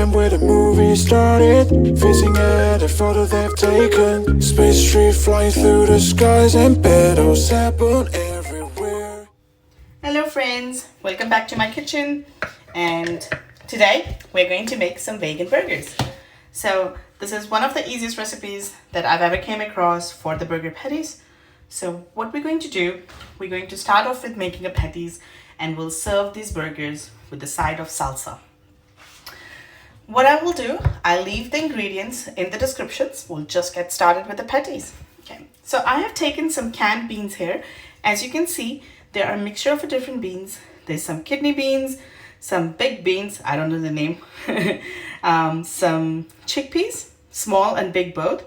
time where the movie started, facing at a photo they've taken. Space tree flying through the skies and battles happen everywhere. Hello friends, welcome back to my kitchen, and today we're going to make some vegan burgers. So this is one of the easiest recipes that I've ever came across for the burger patties. So what we're going to do, we're going to start off with making a patties, and we'll serve these burgers with the side of salsa. What I will do, I'll leave the ingredients in the descriptions. We'll just get started with the patties. Okay, so I have taken some canned beans here. As you can see, there are a mixture of different beans. There's some kidney beans, some big beans, I don't know the name, some chickpeas, small and big both.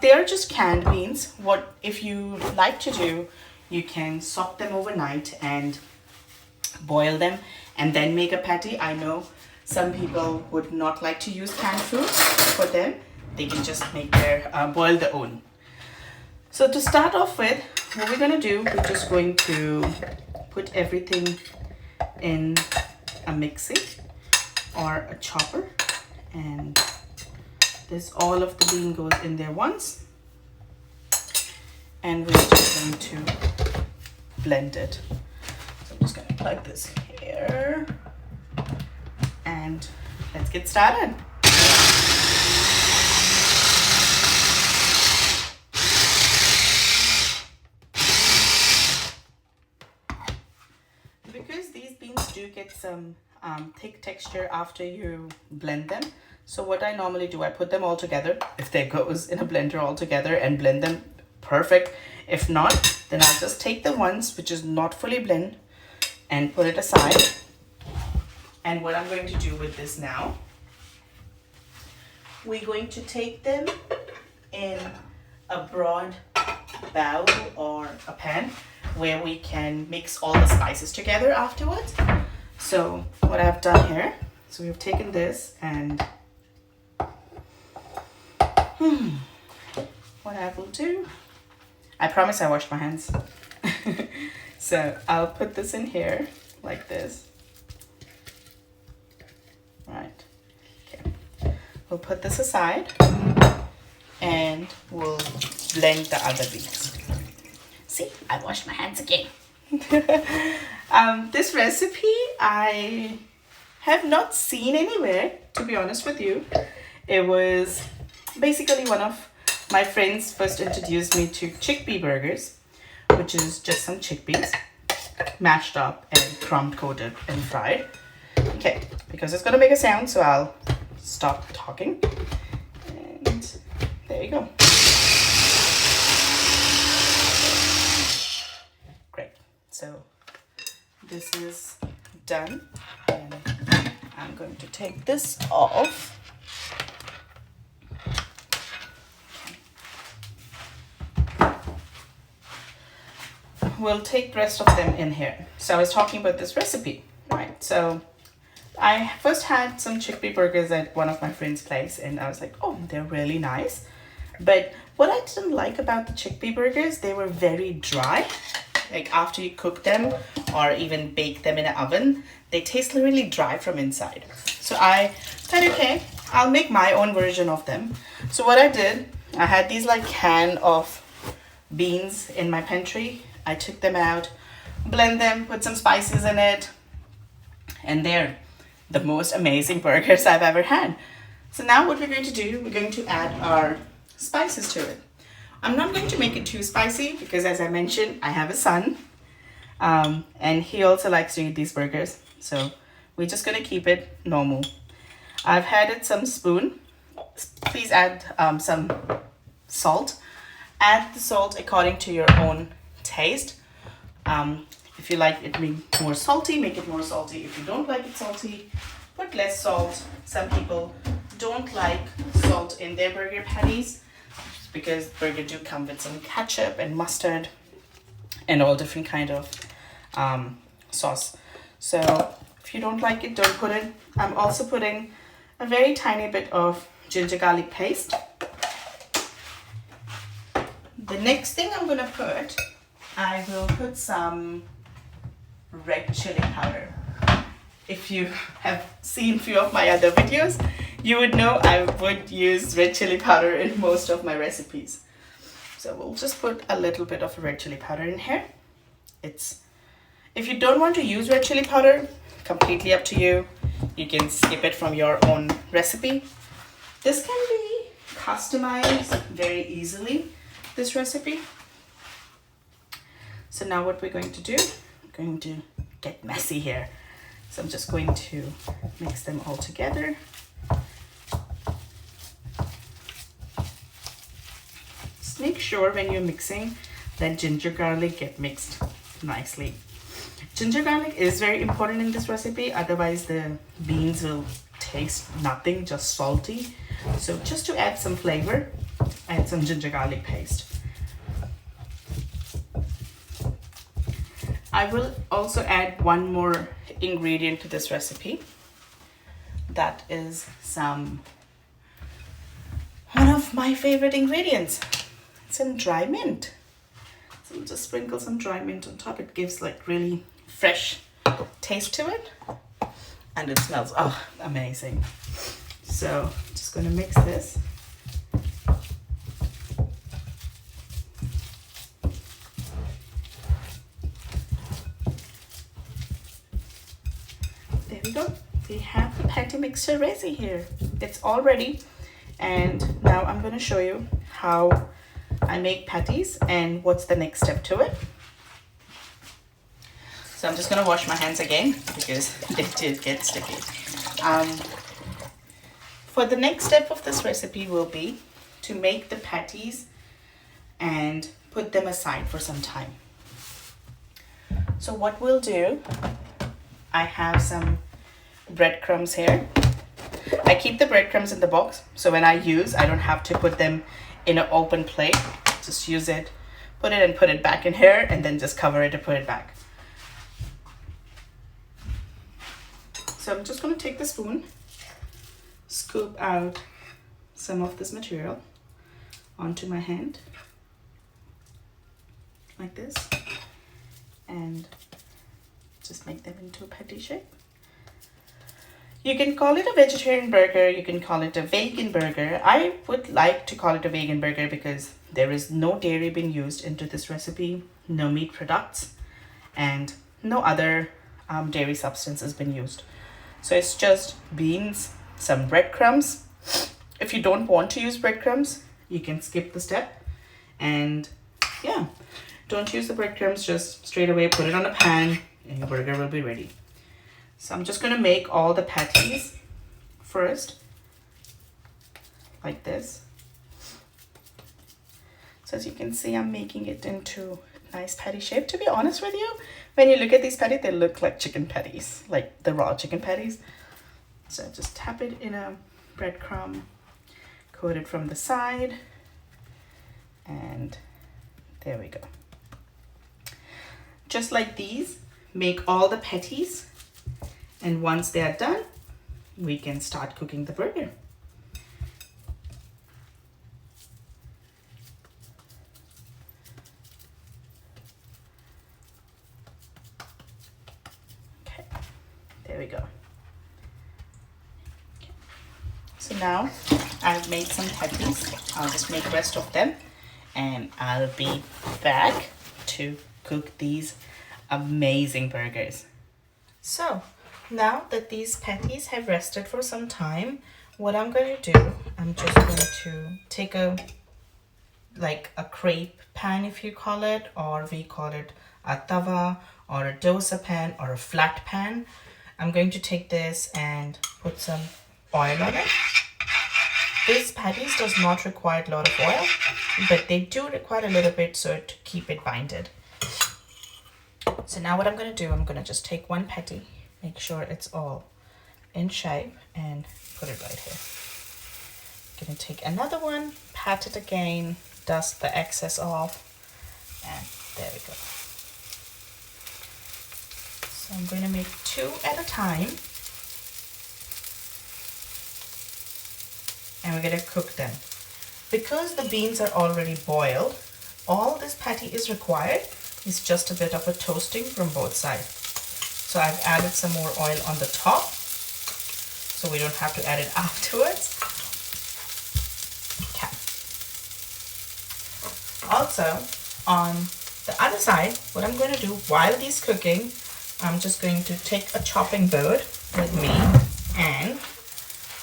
They are just canned beans. What if you like to do, you can soak them overnight and boil them and then make a patty. I know some people would not like to use canned food. For them, they can just make their boil their own. So to start off with, what we're going to do, we're just going to put everything in a mixie or a chopper, and this all of the bean goes in there once, and we're just going to blend it. So I'm just going to plug this here and let's get started. Because these beans do get some thick texture after you blend them, so what I normally do, I put them all together. If they goes in a blender all together and blend them, perfect. If not, then I'll just take the ones which is not fully blend and put it aside. And what I'm going to do with this now, we're going to take them in a broad bowl or a pan where we can mix all the spices together afterwards. So what I've done here, so we've taken this and what I will do, I promise I washed my hands. So I'll put this in here like this. Right. Okay. We'll put this aside and we'll blend the other beans. See, I washed my hands again. This recipe I have not seen anywhere, to be honest with you. It was basically one of my friends first introduced me to chickpea burgers, which is just some chickpeas mashed up and crumb coated and fried. Okay, because it's gonna make a sound, so I'll stop talking. And there you go. Great. So this is done, and I'm going to take this off. We'll take the rest of them in here. So I was talking about this recipe, right? So I first had some chickpea burgers at one of my friend's place, and I was like, oh, they're really nice. But what I didn't like about the chickpea burgers, they were very dry. Like after you cook them or even bake them in an oven, they taste really dry from inside. So I thought, okay, I'll make my own version of them. So what I did, I had these like can of beans in my pantry. I took them out, blend them, put some spices in it, and they're the most amazing burgers I've ever had. So now what we're going to do, we're going to add our spices to it. I'm not going to make it too spicy because, as I mentioned, I have a son, and he also likes to eat these burgers. So we're just going to keep it normal. I've added some spoon. Please add some salt. Add the salt according to your own taste. If you like it more salty, make it more salty. If you don't like it salty, put less salt. Some people don't like salt in their burger patties because burger do come with some ketchup and mustard and all different kind of sauce. So if you don't like it, don't put it. I'm also putting a very tiny bit of ginger garlic paste. The next thing I'm gonna put, I will put some red chili powder. if you have seen few of my other videos, you would know I would use red chili powder in most of my recipes. So we'll just put a little bit of red chili powder in here. If you don't want to use red chili powder, completely up to you. You can skip it from your own recipe. This can be customized very easily, this recipe. So now what we're going to do, we're going to get messy here. So I'm just going to mix them all together. Just make sure when you're mixing that ginger garlic get mixed nicely. Ginger garlic is very important in this recipe, otherwise the beans will taste nothing, just salty. So just to add some flavor, add some ginger garlic paste. I will also add one more ingredient to this recipe. That is one of my favorite ingredients, some dry mint. So we'll just sprinkle some dry mint on top. It gives like really fresh taste to it, and it smells amazing. So just gonna mix this. There we go. We have the patty mixture ready here. It's all ready, and now I'm gonna show you how I make patties and what's the next step to it. So I'm just gonna wash my hands again because they did get sticky. For the next step of this recipe will be to make the patties and put them aside for some time. So what we'll do, I have some breadcrumbs here. I keep the breadcrumbs in the box, so when I use, I don't have to put them in an open plate. Just use it, put it and put it back in here, and then just cover it and put it back. So I'm just going to take the spoon, scoop out some of this material onto my hand, like this, and just make them into a patty shape. You can call it a vegetarian burger, you can call it a vegan burger. I would like to call it a vegan burger because there is no dairy being used into this recipe, no meat products, and no other dairy substance has been used. So it's just beans, some breadcrumbs. If you don't want to use breadcrumbs, you can skip the step. And yeah, don't use the breadcrumbs, just straight away put it on a pan and your burger will be ready. So I'm just gonna make all the patties first, like this. So as you can see, I'm making it into a nice patty shape. To be honest with you, when you look at these patties, they look like chicken patties, like the raw chicken patties. So just tap it in a breadcrumb, coat it from the side, and there we go. Just like these, make all the patties, and once they are done, we can start cooking the burger. Okay, there we go. Okay. So now I've made some patties. I'll just make the rest of them, and I'll be back to cook these amazing burgers. So now that these patties have rested for some time, what I'm going to do, I'm just going to take a crepe pan, if you call it, or we call it a tawa or a dosa pan or a flat pan. I'm going to take this and put some oil on it. This patties does not require a lot of oil, but they do require a little bit so to keep it binded. So now what I'm going to do, I'm going to just take one patty, make sure it's all in shape, and put it right here. I'm going to take another one, pat it again, dust the excess off, and there we go. So I'm going to make 2 at a time, and we're going to cook them. Because the beans are already boiled, all this patty is required is just a bit of a toasting from both sides. So I've added some more oil on the top, so we don't have to add it afterwards. Okay. Also, on the other side, what I'm going to do while these cooking, I'm just going to take a chopping board with me and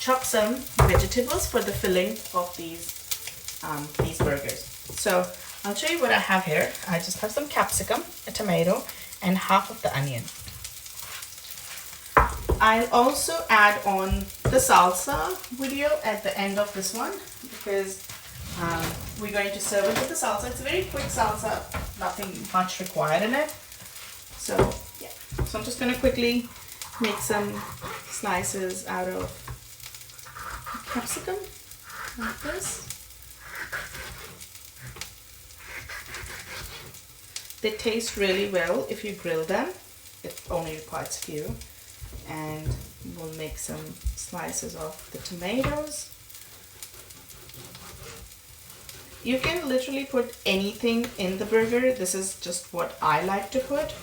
chop some vegetables for the filling of these burgers. So I'll show you what I have here. I just have some capsicum, a tomato, and half of the onion. I'll also add on the salsa video at the end of this one, because we're going to serve it with the salsa. It's a very quick salsa, nothing much required in it. So yeah, so I'm just going to quickly make some slices out of capsicum like this. They taste really well if you grill them. It only requires a few. And we'll make some slices of the tomatoes. You can literally put anything in the burger. This is just what I like to put.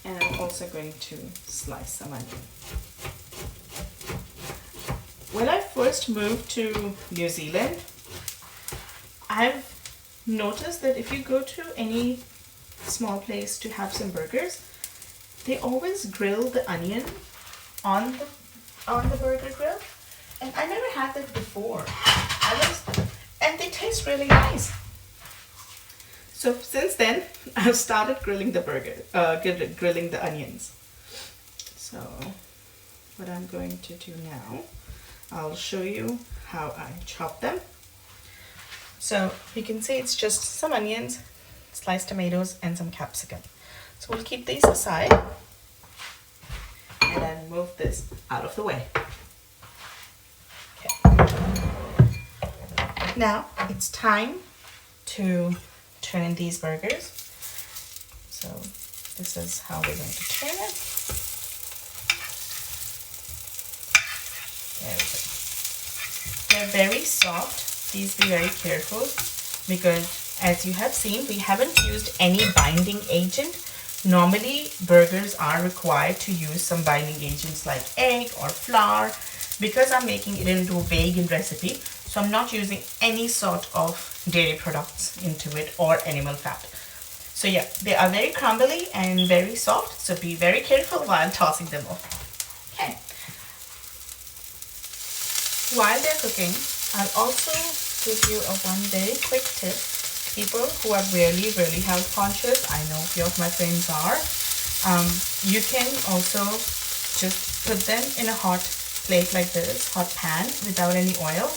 And I'm also going to slice some onion. When I first moved to New Zealand, I've noticed that if you go to any small place to have some burgers, they always grill the onion on the burger grill, and I never had that before. And they taste really nice. So since then, I've started grilling the grilling the onions. So what I'm going to do now, I'll show you how I chop them. So you can see it's just some onions, sliced tomatoes, and some capsicum. So we'll keep these aside and then move this out of the way. Okay. Now it's time to turn these burgers. So this is how we're going to turn it. There we go. They're very soft. Please be very careful, because as you have seen, we haven't used any binding agent. Normally, burgers are required to use some binding agents like egg or flour. Because I'm making it into a vegan recipe, so I'm not using any sort of dairy products into it or animal fat. So yeah, they are very crumbly and very soft, so be very careful while tossing them off. Okay. While they're cooking, I'll also give you one very quick tip. People who are really health conscious, I know a few of my friends are, you can also just put them in a hot plate like this, hot pan without any oil,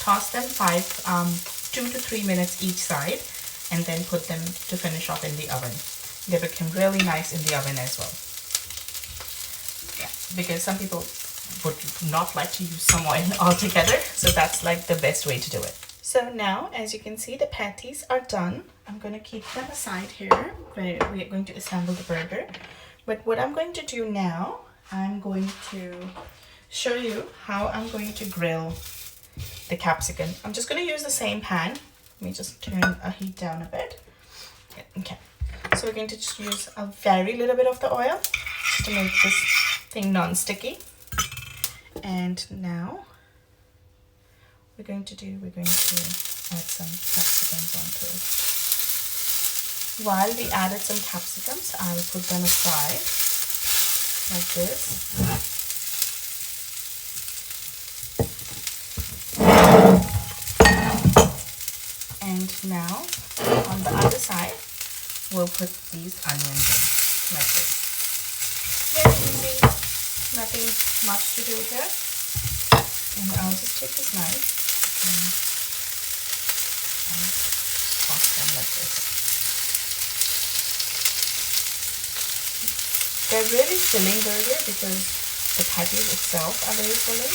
toss them 2 to 3 minutes each side, and then put them to finish off in the oven. They become really nice in the oven as well. Yeah, because some people would not like to use some oil altogether, so that's like the best way to do it. So now, as you can see, the patties are done. I'm going to keep them aside here, where we are going to assemble the burger. But what I'm going to do now, I'm going to show you how I'm going to grill the capsicum. I'm just going to use the same pan. Let me just turn a heat down a bit. Okay, so we're going to just use a very little bit of the oil to make this thing non-sticky. And now we're going to add some capsicums onto it. While we added some capsicums, I will put them aside like this. And now on the other side, we'll put these onions in like this. Very easy, nothing much to do here. And I'll just take this knife and toss them like this. They're really filling burger because the patties itself are very filling.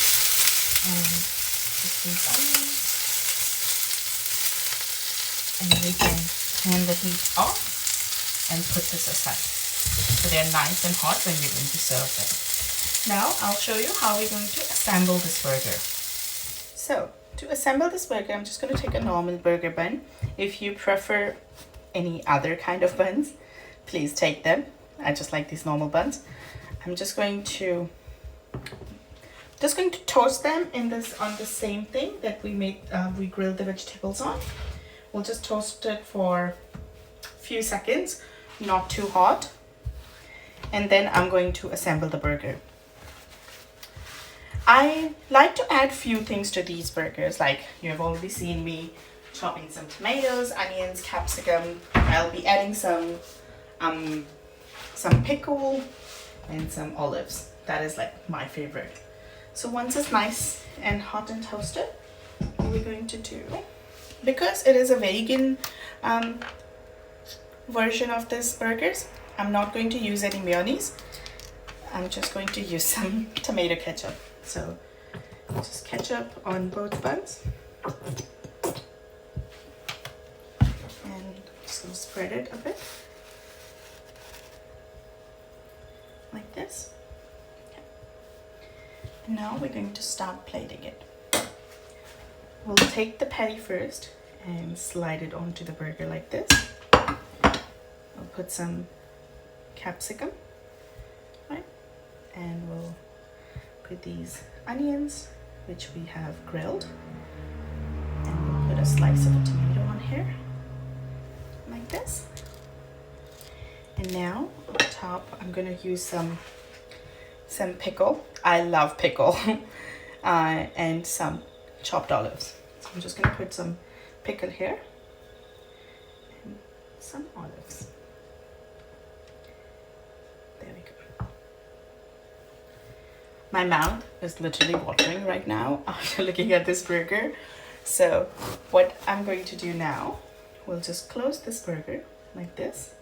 And just these onions. And we can turn the heat off and put this aside. So they're nice and hot when we're going to serve them. Now I'll show you how we're going to assemble this burger. So to assemble this burger, I'm just going to take a normal burger bun. If you prefer any other kind of buns, please take them. I just like these normal buns. I'm just going to toast them in this on the same thing that we grilled the vegetables on. We'll just toast it for a few seconds, not too hot. And then I'm going to assemble the burger. I like to add few things to these burgers, like you have already seen me chopping some tomatoes, onions, capsicum. I'll be adding some pickle and some olives. That is like my favorite. So once it's nice and hot and toasted, what we're going to do, because it is a vegan version of this burgers, I'm not going to use any mayonnaise. I'm just going to use some tomato ketchup. So just ketchup on both buns. And just gonna spread it a bit. Like this. Okay. And now we're going to start plating it. We'll take the patty first and slide it onto the burger like this. I'll put some capsicum, right? And we'll put these onions, which we have grilled, and we'll put a slice of a tomato on here, like this. And now on top, I'm gonna use some pickle. I love pickle, and some chopped olives. So I'm just gonna put some pickle here and some olives. There we go. My mouth is literally watering right now after looking at this burger. So what I'm going to do now, we'll just close this burger like this.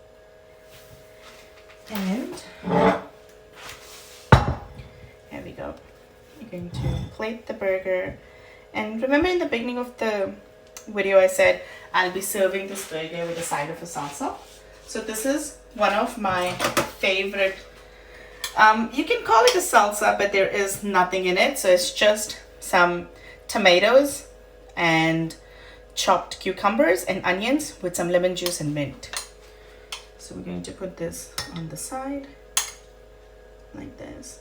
And there we go. You're going to plate the burger. And remember in the beginning of the video I said I'll be serving this burger with a side of a salsa. So this is one of my favorite, you can call it a salsa, but there is nothing in it. So it's just some tomatoes and chopped cucumbers and onions with some lemon juice and mint. So we're going to put this on the side like this.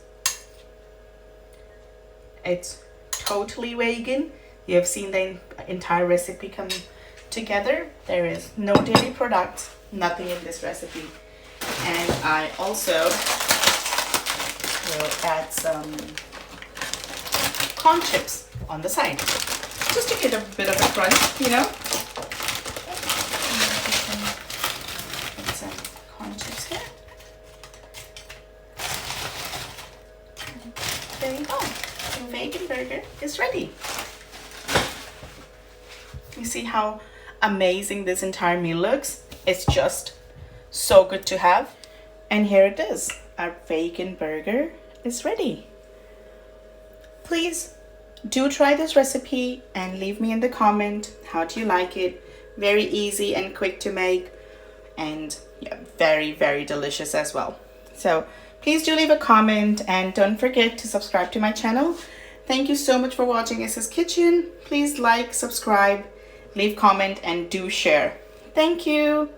It's totally vegan. You have seen the entire recipe come together. There is no dairy products, nothing in this recipe. And I also will add some corn chips on the side, just to get a bit of a crunch, you know. Put some corn chips here. There you go. The vegan burger is ready. You see how amazing this entire meal looks? It's just so good to have. And here it is. Our vegan burger is ready. Please do try this recipe and leave me in the comment how do you like it. Very easy and quick to make, and yeah, very, very delicious as well. So please do leave a comment and don't forget to subscribe to my channel. Thank you so much for watching SS Kitchen. Please like, subscribe, leave comment, and do share. Thank you.